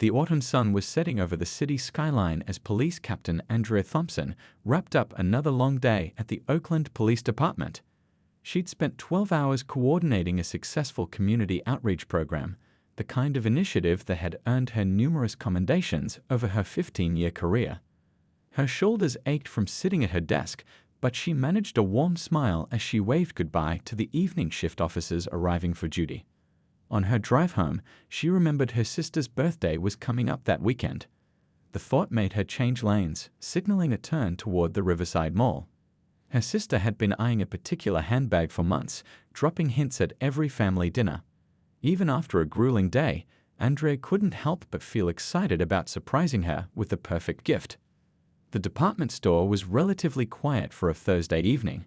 The autumn sun was setting over the city skyline as Police Captain Andrea Thompson wrapped up another long day at the Oakland Police Department. She'd spent 12 hours coordinating a successful community outreach program, the kind of initiative that had earned her numerous commendations over her 15-year career. Her shoulders ached from sitting at her desk, but she managed a warm smile as she waved goodbye to the evening shift officers arriving for duty. On her drive home, she remembered her sister's birthday was coming up that weekend. The thought made her change lanes, signaling a turn toward the Riverside Mall. Her sister had been eyeing a particular handbag for months, dropping hints at every family dinner. Even after a grueling day, Andrea couldn't help but feel excited about surprising her with the perfect gift. The department store was relatively quiet for a Thursday evening.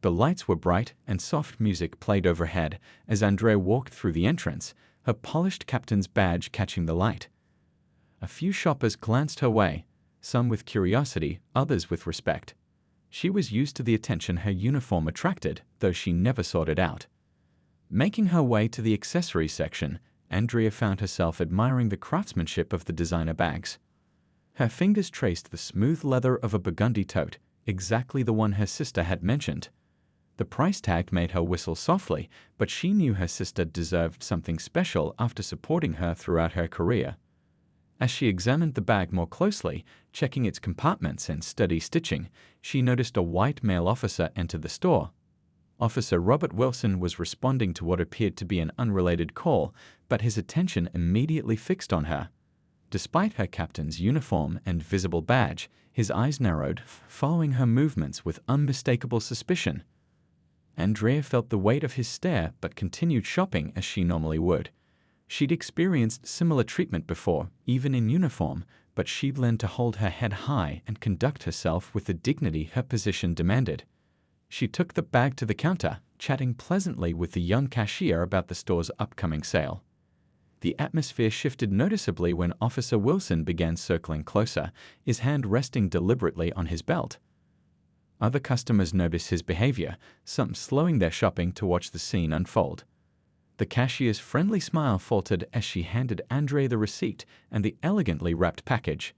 The lights were bright and soft music played overhead as Andrea walked through the entrance, her polished captain's badge catching the light. A few shoppers glanced her way, some with curiosity, others with respect. She was used to the attention her uniform attracted, though she never sought it out. Making her way to the accessories section, Andrea found herself admiring the craftsmanship of the designer bags. Her fingers traced the smooth leather of a burgundy tote, exactly the one her sister had mentioned. The price tag made her whistle softly, but she knew her sister deserved something special after supporting her throughout her career. As she examined the bag more closely, checking its compartments and steady stitching, she noticed a white male officer enter the store. Officer Robert Wilson was responding to what appeared to be an unrelated call, but his attention immediately fixed on her. Despite her captain's uniform and visible badge, his eyes narrowed, following her movements with unmistakable suspicion. Andrea felt the weight of his stare but continued shopping as she normally would. She'd experienced similar treatment before, even in uniform, but she'd learned to hold her head high and conduct herself with the dignity her position demanded. She took the bag to the counter, chatting pleasantly with the young cashier about the store's upcoming sale. The atmosphere shifted noticeably when Officer Wilson began circling closer, his hand resting deliberately on his belt. Other customers noticed his behavior, some slowing their shopping to watch the scene unfold. The cashier's friendly smile faltered as she handed Andrea the receipt and the elegantly wrapped package.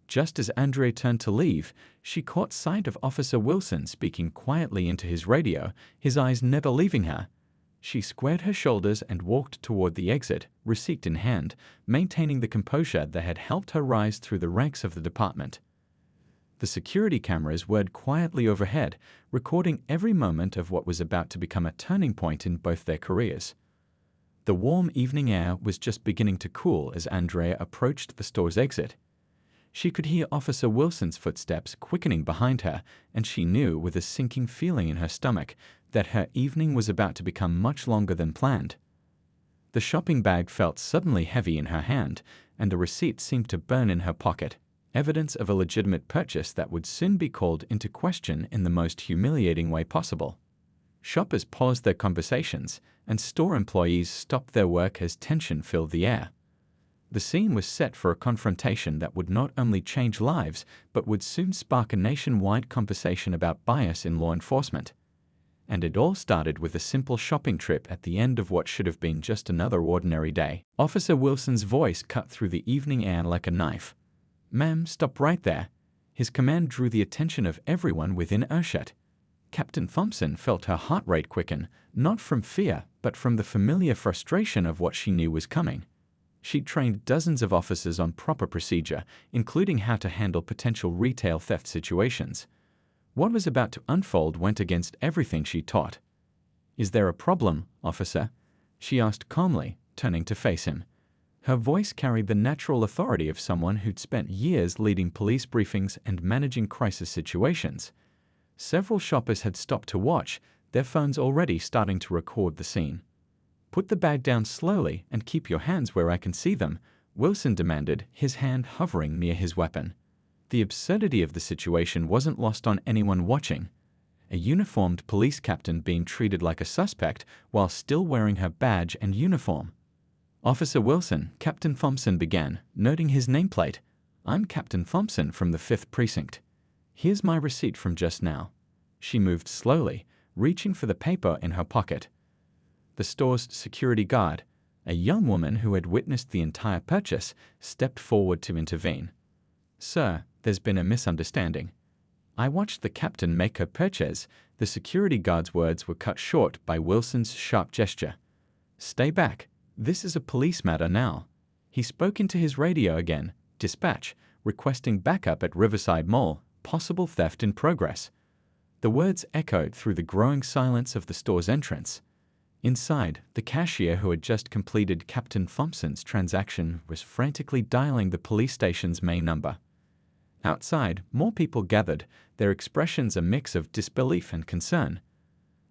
Just as Andrea turned to leave, she caught sight of Officer Wilson speaking quietly into his radio, his eyes never leaving her. She squared her shoulders and walked toward the exit, receipt in hand, maintaining the composure that had helped her rise through the ranks of the department. The security cameras whirred quietly overhead, recording every moment of what was about to become a turning point in both their careers. The warm evening air was just beginning to cool as Andrea approached the store's exit. She could hear Officer Wilson's footsteps quickening behind her, and she knew with a sinking feeling in her stomach that her evening was about to become much longer than planned. The shopping bag felt suddenly heavy in her hand, and the receipt seemed to burn in her pocket, evidence of a legitimate purchase that would soon be called into question in the most humiliating way possible. Shoppers paused their conversations, and store employees stopped their work as tension filled the air. The scene was set for a confrontation that would not only change lives, but would soon spark a nationwide conversation about bias in law enforcement. And it all started with a simple shopping trip at the end of what should have been just another ordinary day. Officer Wilson's voice cut through the evening air like a knife. "Ma'am, stop right there." His command drew the attention of everyone within earshot. Captain Thompson felt her heart rate quicken, not from fear, but from the familiar frustration of what she knew was coming. She'd trained dozens of officers on proper procedure, including how to handle potential retail theft situations. What was about to unfold went against everything she taught. "Is there a problem, officer?" she asked calmly, turning to face him. Her voice carried the natural authority of someone who'd spent years leading police briefings and managing crisis situations. Several shoppers had stopped to watch, their phones already starting to record the scene. "Put the bag down slowly and keep your hands where I can see them," Wilson demanded, his hand hovering near his weapon. The absurdity of the situation wasn't lost on anyone watching. A uniformed police captain being treated like a suspect while still wearing her badge and uniform. "Officer Wilson," Captain Thompson began, noting his nameplate. "I'm Captain Thompson from the 5th Precinct. Here's my receipt from just now." She moved slowly, reaching for the paper in her pocket. The store's security guard, A young woman who had witnessed the entire purchase stepped forward to intervene. "Sir, there's been a misunderstanding. I watched the captain make her purchase." The security guard's words were cut short by Wilson's sharp gesture. "Stay back. This is a police matter now." He spoke into his radio again. "Dispatch, requesting backup at Riverside Mall. Possible theft in progress." The words echoed through the growing silence of the store's entrance. Inside, the cashier who had just completed Captain Thompson's transaction was frantically dialing the police station's main number. Outside, more people gathered, their expressions a mix of disbelief and concern.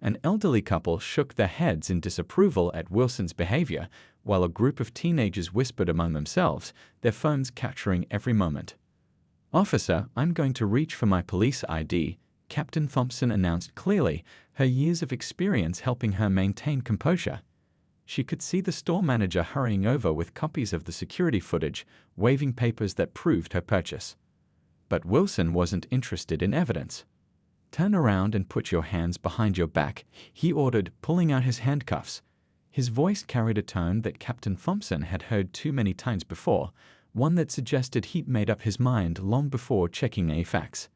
An elderly couple shook their heads in disapproval at Wilson's behavior, while a group of teenagers whispered among themselves, their phones capturing every moment. "Officer, I'm going to reach for my police ID," Captain Thompson announced clearly, her years of experience helping her maintain composure. She could see the store manager hurrying over with copies of the security footage, waving papers that proved her purchase. But Wilson wasn't interested in evidence. "Turn around and put your hands behind your back," he ordered, pulling out his handcuffs. His voice carried a tone that Captain Thompson had heard too many times before, one that suggested he'd made up his mind long before checking any facts.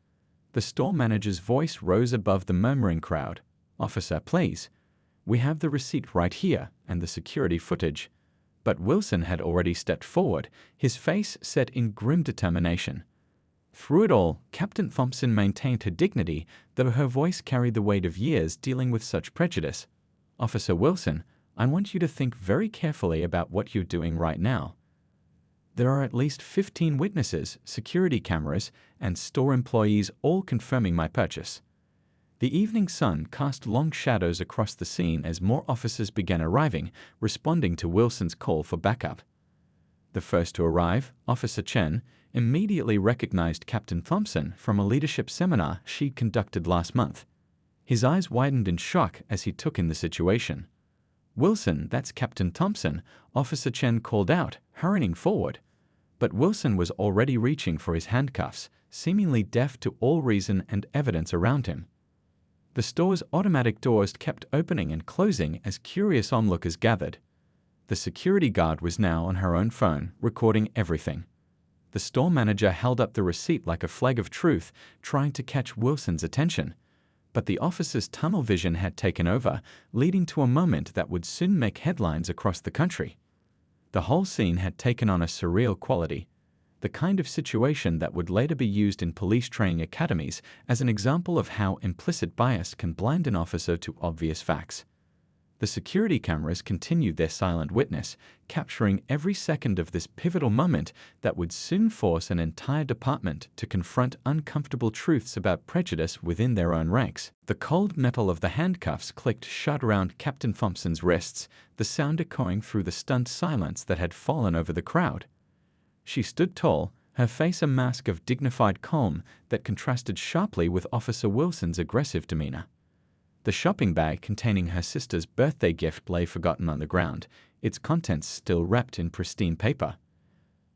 The store manager's voice rose above the murmuring crowd. "Officer, please. We have the receipt right here and the security footage." But Wilson had already stepped forward, his face set in grim determination. Through it all, Captain Thompson maintained her dignity, though her voice carried the weight of years dealing with such prejudice. "Officer Wilson, I want you to think very carefully about what you're doing right now. There are at least 15 witnesses, security cameras, and store employees all confirming my purchase." The evening sun cast long shadows across the scene as more officers began arriving, responding to Wilson's call for backup. The first to arrive, Officer Chen, immediately recognized Captain Thompson from a leadership seminar she'd conducted last month. His eyes widened in shock as he took in the situation. "Wilson, that's Captain Thompson," Officer Chen called out, hurrying forward. But Wilson was already reaching for his handcuffs, seemingly deaf to all reason and evidence around him. The store's automatic doors kept opening and closing as curious onlookers gathered. The security guard was now on her own phone, recording everything. The store manager held up the receipt like a flag of truth, trying to catch Wilson's attention. But the officer's tunnel vision had taken over, leading to a moment that would soon make headlines across the country. The whole scene had taken on a surreal quality, the kind of situation that would later be used in police training academies as an example of how implicit bias can blind an officer to obvious facts. The security cameras continued their silent witness, capturing every second of this pivotal moment that would soon force an entire department to confront uncomfortable truths about prejudice within their own ranks. The cold metal of the handcuffs clicked shut around Captain Thompson's wrists, the sound echoing through the stunned silence that had fallen over the crowd. She stood tall, her face a mask of dignified calm that contrasted sharply with Officer Wilson's aggressive demeanor. The shopping bag containing her sister's birthday gift lay forgotten on the ground, its contents still wrapped in pristine paper.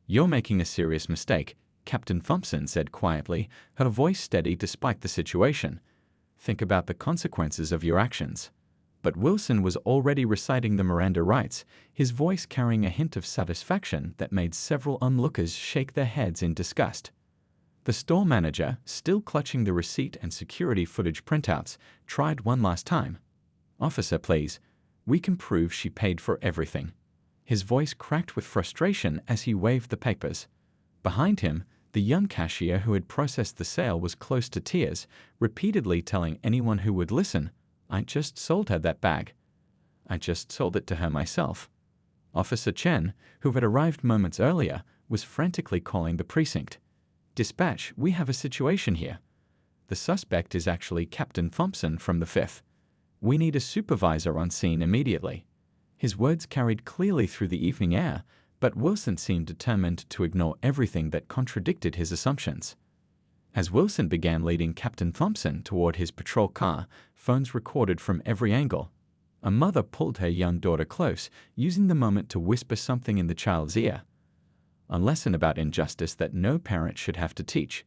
"You're making a serious mistake," Captain Thompson said quietly, her voice steady despite the situation. "Think about the consequences of your actions." But Wilson was already reciting the Miranda rights, his voice carrying a hint of satisfaction that made several onlookers shake their heads in disgust. The store manager, still clutching the receipt and security footage printouts, tried one last time. "Officer, please. We can prove she paid for everything." His voice cracked with frustration as he waved the papers. Behind him, the young cashier who had processed the sale was close to tears, repeatedly telling anyone who would listen, "I just sold her that bag. I just sold it to her myself." Officer Chen, who had arrived moments earlier, was frantically calling the precinct. "Dispatch, we have a situation here. The suspect is actually Captain Thompson from the 5th. We need a supervisor on scene immediately." His words carried clearly through the evening air, but Wilson seemed determined to ignore everything that contradicted his assumptions. As Wilson began leading Captain Thompson toward his patrol car, phones recorded from every angle. A mother pulled her young daughter close, using the moment to whisper something in the child's ear. A lesson about injustice that no parent should have to teach.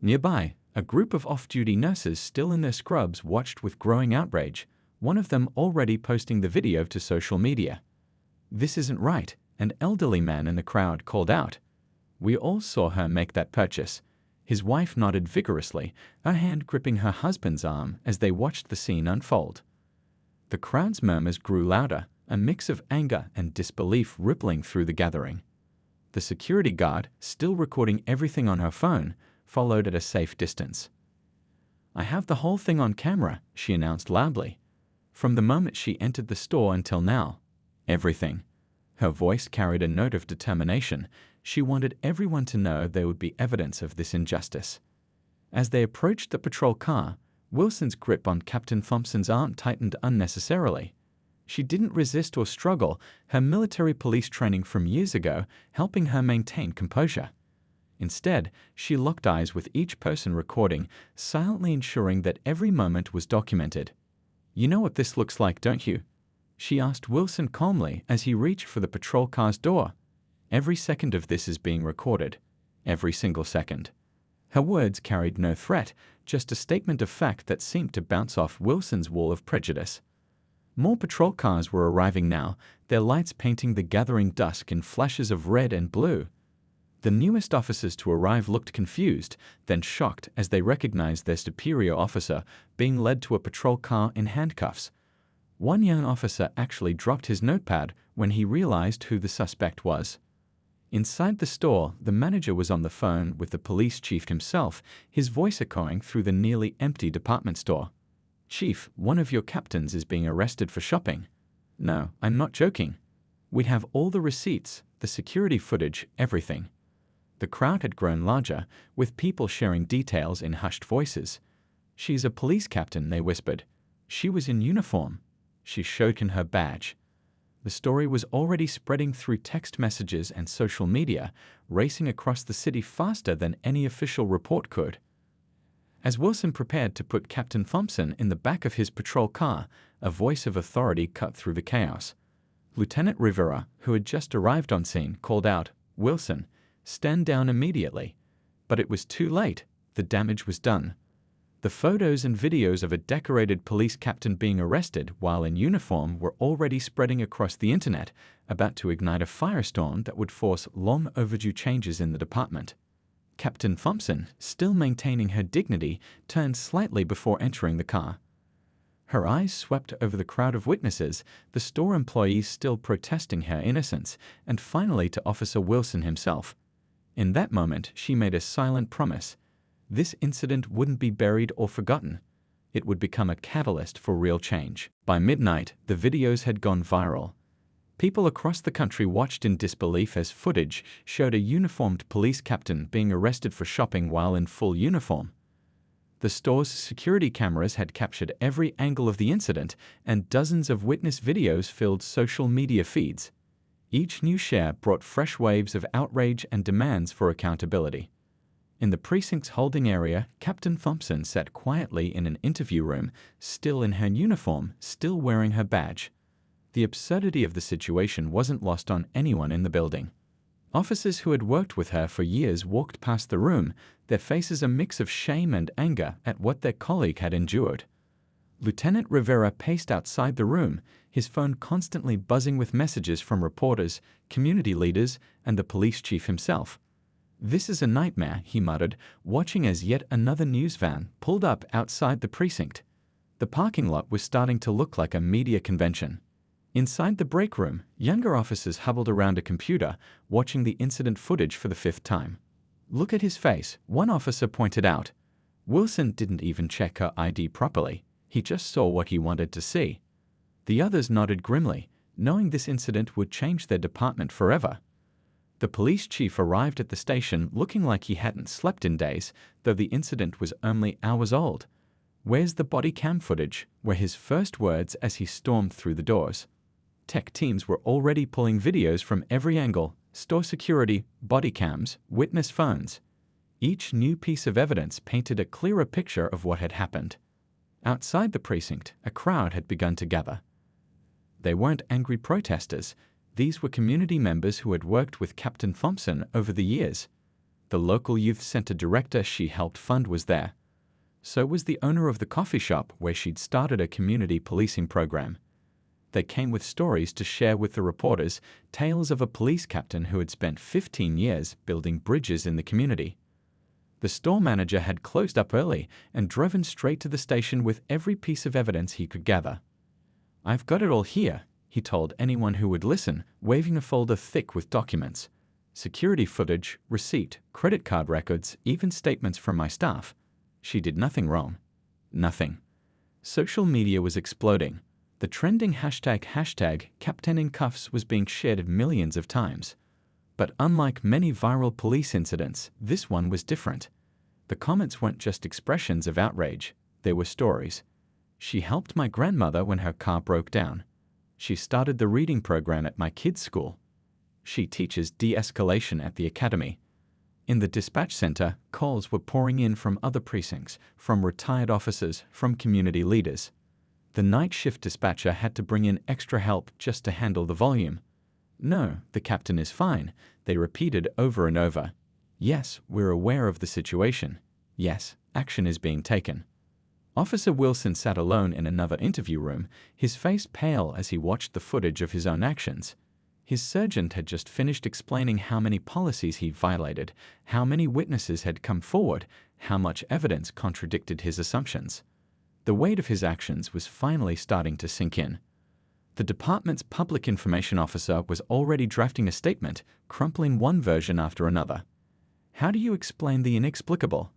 Nearby, a group of off-duty nurses still in their scrubs watched with growing outrage, one of them already posting the video to social media. "This isn't right," an elderly man in the crowd called out. "We all saw her make that purchase." His wife nodded vigorously, her hand gripping her husband's arm as they watched the scene unfold. The crowd's murmurs grew louder, a mix of anger and disbelief rippling through the gathering. The security guard, still recording everything on her phone, followed at a safe distance. "I have the whole thing on camera," she announced loudly. "From the moment she entered the store until now. Everything." Her voice carried a note of determination. She wanted everyone to know there would be evidence of this injustice. As they approached the patrol car, Wilson's grip on Captain Thompson's arm tightened unnecessarily. She didn't resist or struggle, her military police training from years ago helping her maintain composure. Instead, she locked eyes with each person recording, silently ensuring that every moment was documented. "You know what this looks like, don't you?" she asked Wilson calmly as he reached for the patrol car's door. "Every second of this is being recorded. Every single second." Her words carried no threat, just a statement of fact that seemed to bounce off Wilson's wall of prejudice. More patrol cars were arriving now, their lights painting the gathering dusk in flashes of red and blue. The newest officers to arrive looked confused, then shocked as they recognized their superior officer being led to a patrol car in handcuffs. One young officer actually dropped his notepad when he realized who the suspect was. Inside the store, the manager was on the phone with the police chief himself, his voice echoing through the nearly empty department store. "Chief, one of your captains is being arrested for shopping." "No, I'm not joking. We have all the receipts, the security footage, everything." The crowd had grown larger, with people sharing details in hushed voices. "She's a police captain," they whispered. "She was in uniform." She showed him her badge. The story was already spreading through text messages and social media, racing across the city faster than any official report could. As Wilson prepared to put Captain Thompson in the back of his patrol car, a voice of authority cut through the chaos. Lieutenant Rivera, who had just arrived on scene, called out, "Wilson, stand down immediately." But it was too late. The damage was done. The photos and videos of a decorated police captain being arrested while in uniform were already spreading across the internet, about to ignite a firestorm that would force long overdue changes in the department. Captain Thompson, still maintaining her dignity, turned slightly before entering the car. Her eyes swept over the crowd of witnesses, the store employees still protesting her innocence, and finally to Officer Wilson himself. In that moment, she made a silent promise. This incident wouldn't be buried or forgotten. It would become a catalyst for real change. By midnight, the videos had gone viral. People across the country watched in disbelief as footage showed a uniformed police captain being arrested for shopping while in full uniform. The store's security cameras had captured every angle of the incident, and dozens of witness videos filled social media feeds. Each new share brought fresh waves of outrage and demands for accountability. In the precinct's holding area, Captain Thompson sat quietly in an interview room, still in her uniform, still wearing her badge. The absurdity of the situation wasn't lost on anyone in the building. Officers who had worked with her for years walked past the room, their faces a mix of shame and anger at what their colleague had endured. Lieutenant Rivera paced outside the room, his phone constantly buzzing with messages from reporters, community leaders, and the police chief himself. "This is a nightmare," he muttered, watching as yet another news van pulled up outside the precinct. The parking lot was starting to look like a media convention. Inside the break room, younger officers huddled around a computer, watching the incident footage for the fifth time. "Look at his face," one officer pointed out. Wilson didn't even check her ID properly. He just saw what he wanted to see. The others nodded grimly, knowing this incident would change their department forever. The police chief arrived at the station looking like he hadn't slept in days, though the incident was only hours old. "Where's the body cam footage?" were his first words as he stormed through the doors. Tech teams were already pulling videos from every angle: store security, body cams, witness phones. Each new piece of evidence painted a clearer picture of what had happened. Outside the precinct, a crowd had begun to gather. They weren't angry protesters. These were community members who had worked with Captain Thompson over the years. The local youth center director she helped fund was there. So was the owner of the coffee shop where she'd started a community policing program. They came with stories to share with the reporters, tales of a police captain who had spent 15 years building bridges in the community. The store manager had closed up early and driven straight to the station with every piece of evidence he could gather. "I've got it all here," he told anyone who would listen, waving a folder thick with documents. "Security footage, receipt, credit card records, even statements from my staff. She did nothing wrong. Nothing." Social media was exploding. The trending hashtag Captain in Cuffs was being shared millions of times. But unlike many viral police incidents, this one was different. The comments weren't just expressions of outrage, they were stories. "She helped my grandmother when her car broke down. She started the reading program at my kids' school. She teaches de-escalation at the academy." In the dispatch center, calls were pouring in from other precincts, from retired officers, from community leaders. The night shift dispatcher had to bring in extra help just to handle the volume. "No, the captain is fine," they repeated over and over. "Yes, we're aware of the situation. Yes, action is being taken." Officer Wilson sat alone in another interview room, his face pale as he watched the footage of his own actions. His sergeant had just finished explaining how many policies he violated, how many witnesses had come forward, how much evidence contradicted his assumptions. The weight of his actions was finally starting to sink in. The department's public information officer was already drafting a statement, crumpling one version after another. How do you explain the inexplicable?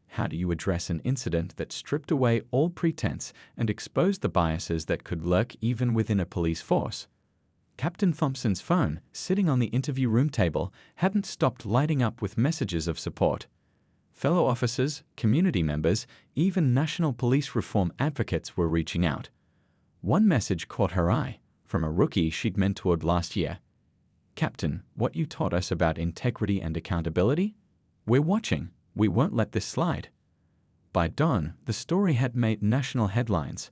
How do you address an incident that stripped away all pretense and exposed the biases that could lurk even within a police force? Captain Thompson's phone, sitting on the interview room table, hadn't stopped lighting up with messages of support. Fellow officers, community members, even national police reform advocates were reaching out. One message caught her eye, from a rookie she'd mentored last year. "Captain, what you taught us about integrity and accountability? We're watching. We won't let this slide." By dawn, the story had made national headlines.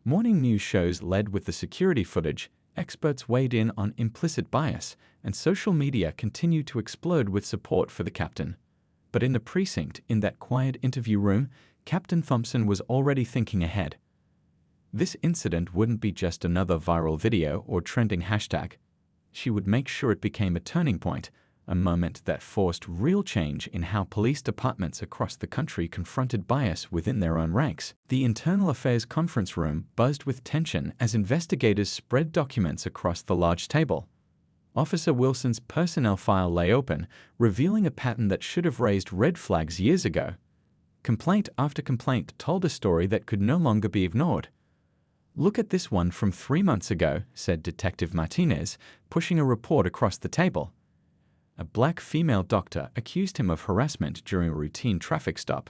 Morning news shows led with the security footage, experts weighed in on implicit bias, and social media continued to explode with support for the captain. But in the precinct, in that quiet interview room, Captain Thompson was already thinking ahead. This incident wouldn't be just another viral video or trending hashtag. She would make sure it became a turning point, a moment that forced real change in how police departments across the country confronted bias within their own ranks. The Internal Affairs conference room buzzed with tension as investigators spread documents across the large table. Officer Wilson's personnel file lay open, revealing a pattern that should have raised red flags years ago. Complaint after complaint told a story that could no longer be ignored. "Look at this one from 3 months ago," said Detective Martinez, pushing a report across the table. A black female doctor accused him of harassment during a routine traffic stop.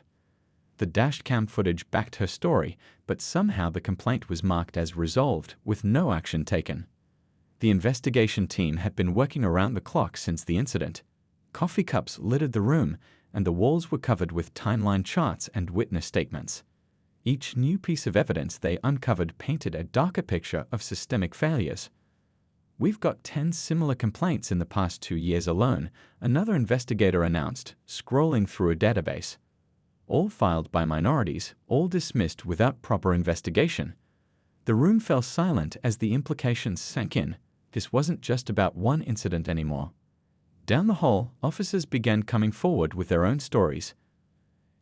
The dashcam footage backed her story, but somehow the complaint was marked as resolved, with no action taken. The investigation team had been working around the clock since the incident. Coffee cups littered the room, and the walls were covered with timeline charts and witness statements. Each new piece of evidence they uncovered painted a darker picture of systemic failures. "We've got 10 similar complaints in the past 2 years alone," another investigator announced, scrolling through a database. "All filed by minorities, all dismissed without proper investigation." The room fell silent as the implications sank in. This wasn't just about one incident anymore. Down the hall, officers began coming forward with their own stories.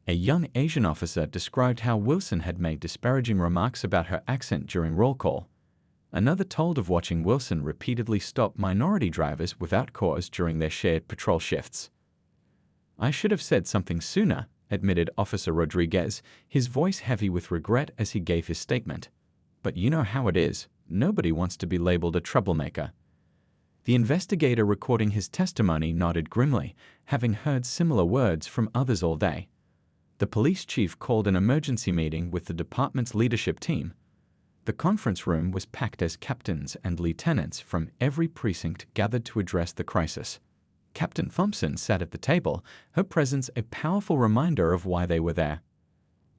A young Asian officer described how Wilson had made disparaging remarks about her accent during roll call. Another told of watching Wilson repeatedly stop minority drivers without cause during their shared patrol shifts. "I should have said something sooner," admitted Officer Rodriguez, his voice heavy with regret as he gave his statement. "But you know how it is. Nobody wants to be labeled a troublemaker." The investigator recording his testimony nodded grimly, having heard similar words from others all day. The police chief called an emergency meeting with the department's leadership team. The conference room was packed as captains and lieutenants from every precinct gathered to address the crisis. Captain Thompson sat at the table, her presence a powerful reminder of why they were there.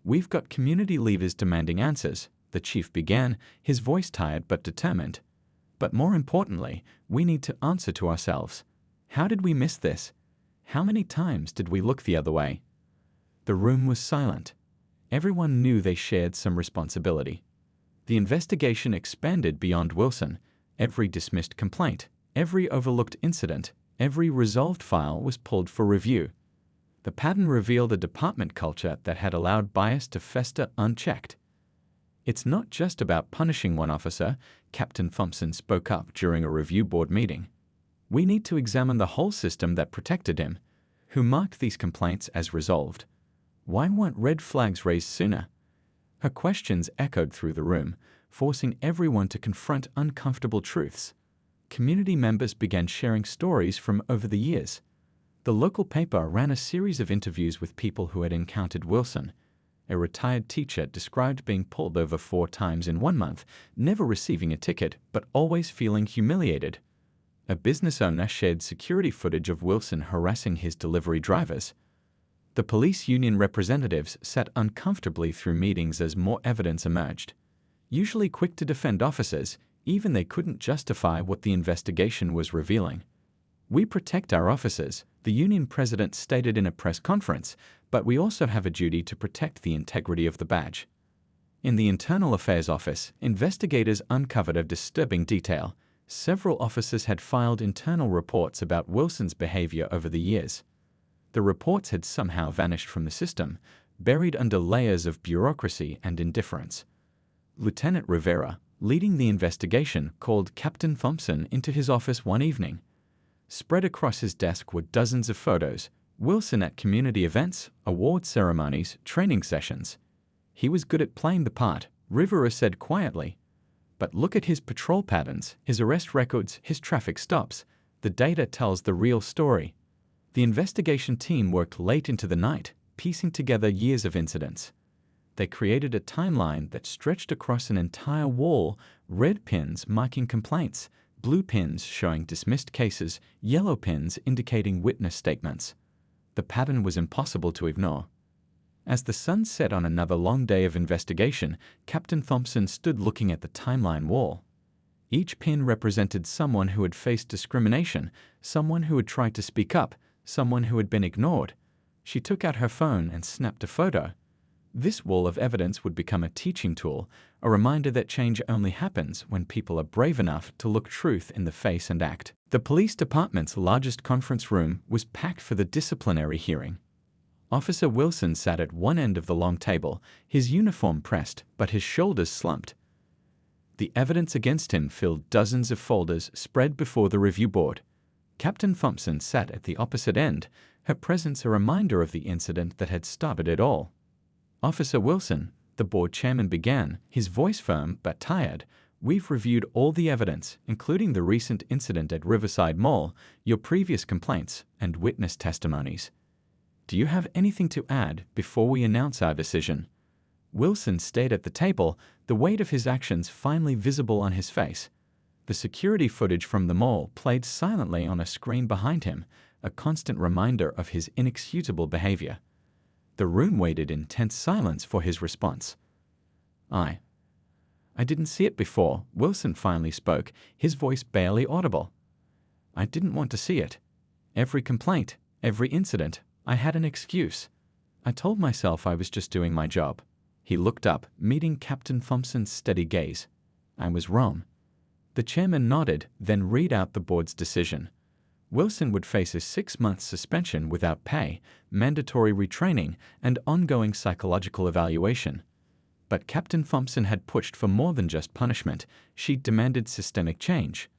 "We've got community leaders demanding answers," the chief began, his voice tired but determined. "But more importantly, we need to answer to ourselves. How did we miss this? How many times did we look the other way?" The room was silent. Everyone knew they shared some responsibility. The investigation expanded beyond Wilson. Every dismissed complaint, every overlooked incident, every resolved file was pulled for review. The pattern revealed a department culture that had allowed bias to fester unchecked. "It's not just about punishing one officer," Captain Thompson spoke up during a review board meeting. "We need to examine the whole system that protected him. Who marked these complaints as resolved? Why weren't red flags raised sooner?" Her questions echoed through the room, forcing everyone to confront uncomfortable truths. Community members began sharing stories from over the years. The local paper ran a series of interviews with people who had encountered Wilson. A retired teacher described being pulled over 4 times in 1 month, never receiving a ticket, but always feeling humiliated. A business owner shared security footage of Wilson harassing his delivery drivers. The police union representatives sat uncomfortably through meetings as more evidence emerged. Usually quick to defend officers, even they couldn't justify what the investigation was revealing. "We protect our officers," the union president stated in a press conference, "but we also have a duty to protect the integrity of the badge." In the Internal Affairs Office, investigators uncovered a disturbing detail. Several officers had filed internal reports about Wilson's behavior over the years. The reports had somehow vanished from the system, buried under layers of bureaucracy and indifference. Lieutenant Rivera, leading the investigation, called Captain Thompson into his office one evening. Spread across his desk were dozens of photos. Wilson at community events, award ceremonies, training sessions. "He was good at playing the part," Rivera said quietly. "But look at his patrol patterns, his arrest records, his traffic stops. The data tells the real story." The investigation team worked late into the night, piecing together years of incidents. They created a timeline that stretched across an entire wall, red pins marking complaints, blue pins showing dismissed cases, yellow pins indicating witness statements. The pattern was impossible to ignore. As the sun set on another long day of investigation, Captain Thompson stood looking at the timeline wall. Each pin represented someone who had faced discrimination, someone who had tried to speak up, someone who had been ignored. She took out her phone and snapped a photo. This wall of evidence would become a teaching tool, a reminder that change only happens when people are brave enough to look truth in the face and act. The police department's largest conference room was packed for the disciplinary hearing. Officer Wilson sat at one end of the long table, his uniform pressed, but his shoulders slumped. The evidence against him filled dozens of folders spread before the review board. Captain Thompson sat at the opposite end, her presence a reminder of the incident that had started it all. "Officer Wilson," the board chairman began, his voice firm but tired, "we've reviewed all the evidence, including the recent incident at Riverside Mall, your previous complaints, and witness testimonies. Do you have anything to add before we announce our decision?" Wilson stayed at the table, the weight of his actions finally visible on his face. The security footage from the mall played silently on a screen behind him, a constant reminder of his inexcusable behavior. The room waited in tense silence for his response. I didn't see it before," Wilson finally spoke, his voice barely audible. "I didn't want to see it. Every complaint, every incident, I had an excuse. I told myself I was just doing my job." He looked up, meeting Captain Thompson's steady gaze. "I was wrong." The chairman nodded, then read out the board's decision. Wilson would face a 6-month suspension without pay, mandatory retraining, and ongoing psychological evaluation. But Captain Thompson had pushed for more than just punishment. She demanded systemic change.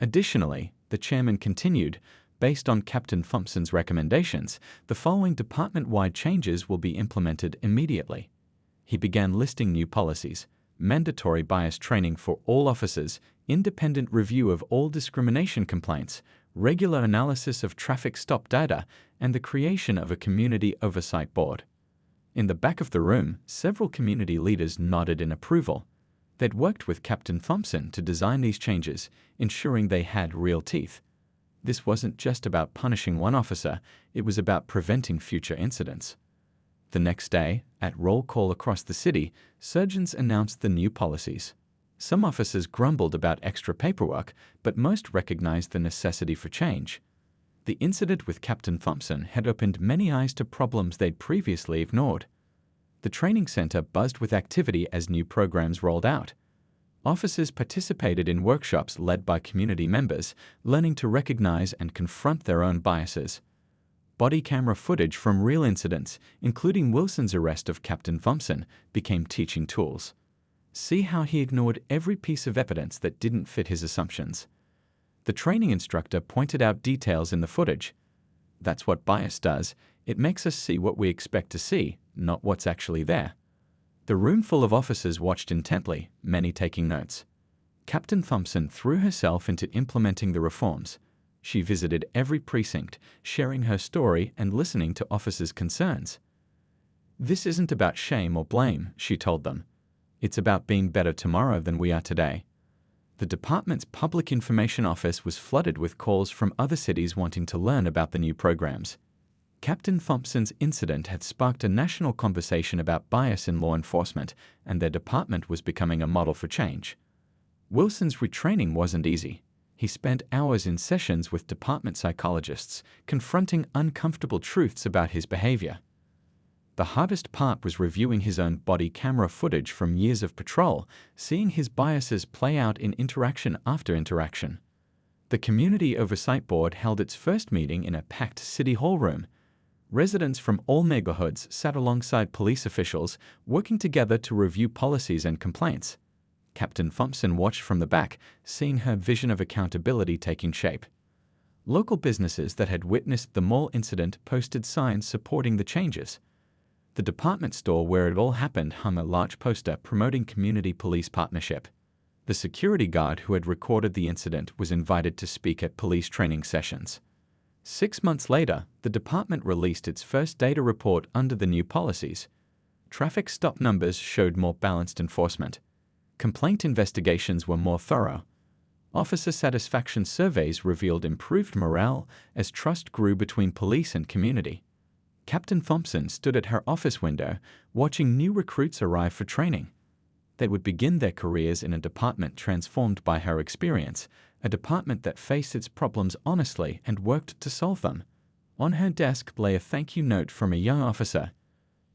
Additionally, the chairman continued, based on Captain Thompson's recommendations, the following department-wide changes will be implemented immediately. He began listing new policies: mandatory bias training for all officers, independent review of all discrimination complaints, regular analysis of traffic stop data, and the creation of a community oversight board. In the back of the room, several community leaders nodded in approval. They'd worked with Captain Thompson to design these changes, ensuring they had real teeth. This wasn't just about punishing one officer, it was about preventing future incidents. The next day, at roll call across the city, surgeons announced the new policies. Some officers grumbled about extra paperwork, but most recognized the necessity for change. The incident with Captain Thompson had opened many eyes to problems they'd previously ignored. The training center buzzed with activity as new programs rolled out. Officers participated in workshops led by community members, learning to recognize and confront their own biases. Body camera footage from real incidents, including Wilson's arrest of Captain Thompson, became teaching tools. See how he ignored every piece of evidence that didn't fit his assumptions. The training instructor pointed out details in the footage. That's what bias does. It makes us see what we expect to see, not what's actually there. The room full of officers watched intently, many taking notes. Captain Thompson threw herself into implementing the reforms. She visited every precinct, sharing her story and listening to officers' concerns. "This isn't about shame or blame," she told them. "It's about being better tomorrow than we are today." The department's public information office was flooded with calls from other cities wanting to learn about the new programs. Captain Thompson's incident had sparked a national conversation about bias in law enforcement, and their department was becoming a model for change. Wilson's retraining wasn't easy. He spent hours in sessions with department psychologists, confronting uncomfortable truths about his behavior. The hardest part was reviewing his own body camera footage from years of patrol, seeing his biases play out in interaction after interaction. The Community Oversight Board held its first meeting in a packed City Hall room. Residents from all neighborhoods sat alongside police officials, working together to review policies and complaints. Captain Thompson watched from the back, seeing her vision of accountability taking shape. Local businesses that had witnessed the mall incident posted signs supporting the changes. The department store where it all happened hung a large poster promoting community police partnership. The security guard who had recorded the incident was invited to speak at police training sessions. 6 months later, the department released its first data report under the new policies. Traffic stop numbers showed more balanced enforcement. Complaint investigations were more thorough. Officer satisfaction surveys revealed improved morale as trust grew between police and community. Captain Thompson stood at her office window, watching new recruits arrive for training. They would begin their careers in a department transformed by her experience, a department that faced its problems honestly and worked to solve them. On her desk lay a thank you note from a young officer.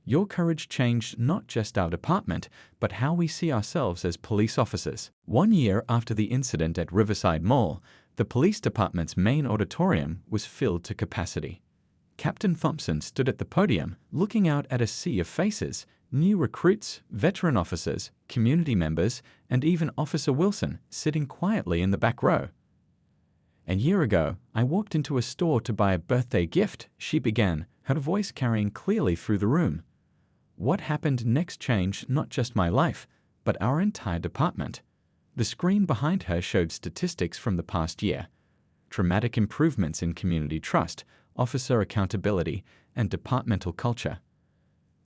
"Your courage changed not just our department, but how we see ourselves as police officers." 1 year after the incident at Riverside Mall, the police department's main auditorium was filled to capacity. Captain Thompson stood at the podium, looking out at a sea of faces, new recruits, veteran officers, community members, and even Officer Wilson sitting quietly in the back row. "A year ago, I walked into a store to buy a birthday gift," she began, her voice carrying clearly through the room. "What happened next changed not just my life, but our entire department." The screen behind her showed statistics from the past year. Dramatic improvements in community trust, officer accountability, and departmental culture.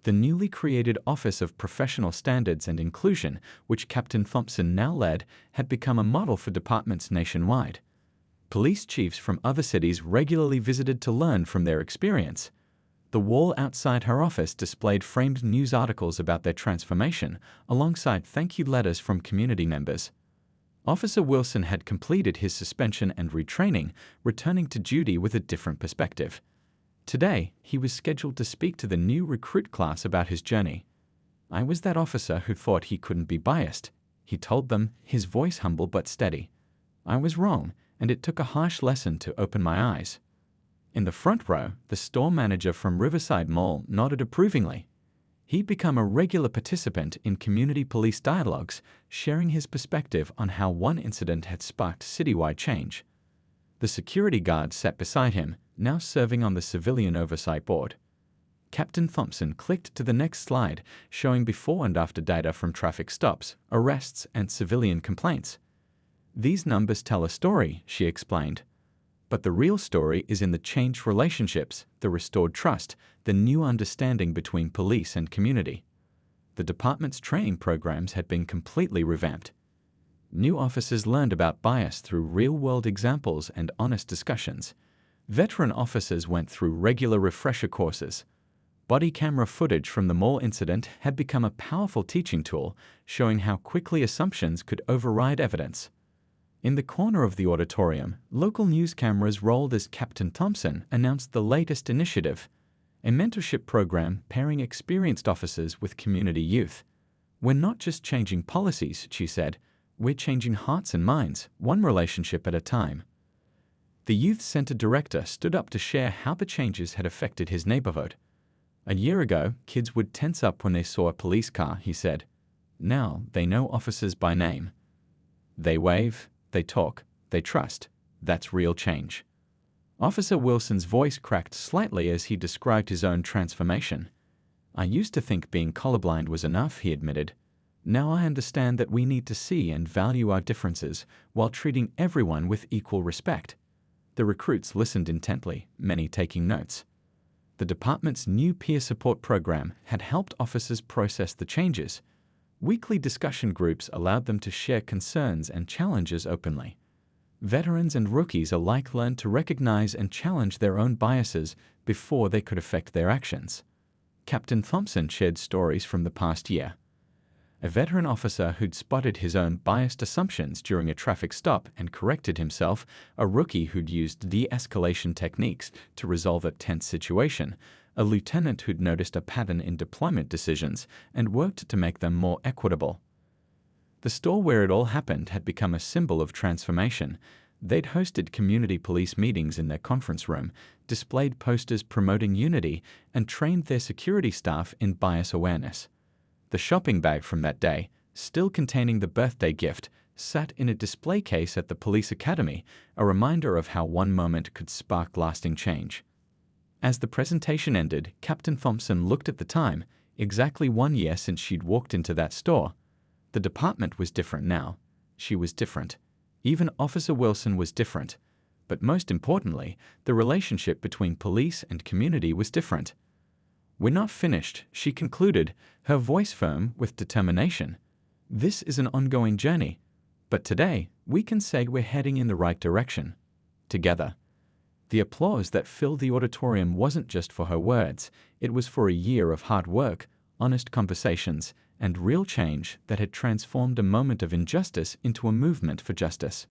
The newly created Office of Professional Standards and Inclusion, which Captain Thompson now led, had become a model for departments nationwide. Police chiefs from other cities regularly visited to learn from their experience. The wall outside her office displayed framed news articles about their transformation, alongside thank you letters from community members. Officer Wilson had completed his suspension and retraining, returning to duty with a different perspective. Today, he was scheduled to speak to the new recruit class about his journey. "I was that officer who thought he couldn't be biased," he told them, his voice humble but steady. "I was wrong, and it took a harsh lesson to open my eyes." In the front row, the store manager from Riverside Mall nodded approvingly. He'd become a regular participant in community police dialogues, sharing his perspective on how one incident had sparked citywide change. The security guard sat beside him, now serving on the Civilian Oversight Board. Captain Thompson clicked to the next slide, showing before and after data from traffic stops, arrests, and civilian complaints. "These numbers tell a story," she explained. "But the real story is in the changed relationships, the restored trust, the new understanding between police and community." The department's training programs had been completely revamped. New officers learned about bias through real-world examples and honest discussions. Veteran officers went through regular refresher courses. Body camera footage from the mall incident had become a powerful teaching tool, showing how quickly assumptions could override evidence. In the corner of the auditorium, local news cameras rolled as Captain Thompson announced the latest initiative. a mentorship program pairing experienced officers with community youth. We're not just changing policies, she said, we're changing hearts and minds, one relationship at a time. The youth center director stood up to share how the changes had affected his neighborhood. A year ago, kids would tense up when they saw a police car, he said. Now they know officers by name. They wave, they talk, they trust. That's real change. Officer Wilson's voice cracked slightly as he described his own transformation. I used to think being colorblind was enough, he admitted. Now I understand that we need to see and value our differences while treating everyone with equal respect. The recruits listened intently, many taking notes. The department's new peer support program had helped officers process the changes. Weekly discussion groups allowed them to share concerns and challenges openly. Veterans and rookies alike learned to recognize and challenge their own biases before they could affect their actions. Captain Thompson shared stories from the past year. A veteran officer who'd spotted his own biased assumptions during a traffic stop and corrected himself, a rookie who'd used de-escalation techniques to resolve a tense situation, a lieutenant who'd noticed a pattern in deployment decisions and worked to make them more equitable. The store where it all happened had become a symbol of transformation. They'd hosted community police meetings in their conference room, displayed posters promoting unity, and trained their security staff in bias awareness. The shopping bag from that day, still containing the birthday gift, sat in a display case at the police academy, a reminder of how one moment could spark lasting change. As the presentation ended, Captain Thompson looked at the time, exactly 1 year since she'd walked into that store. The department was different now. She was different. Even Officer Wilson was different. But most importantly, the relationship between police and community was different. We're not finished, she concluded, her voice firm with determination. This is an ongoing journey. But today, we can say we're heading in the right direction. Together. The applause that filled the auditorium wasn't just for her words. It was for a year of hard work, honest conversations, and real change that had transformed a moment of injustice into a movement for justice.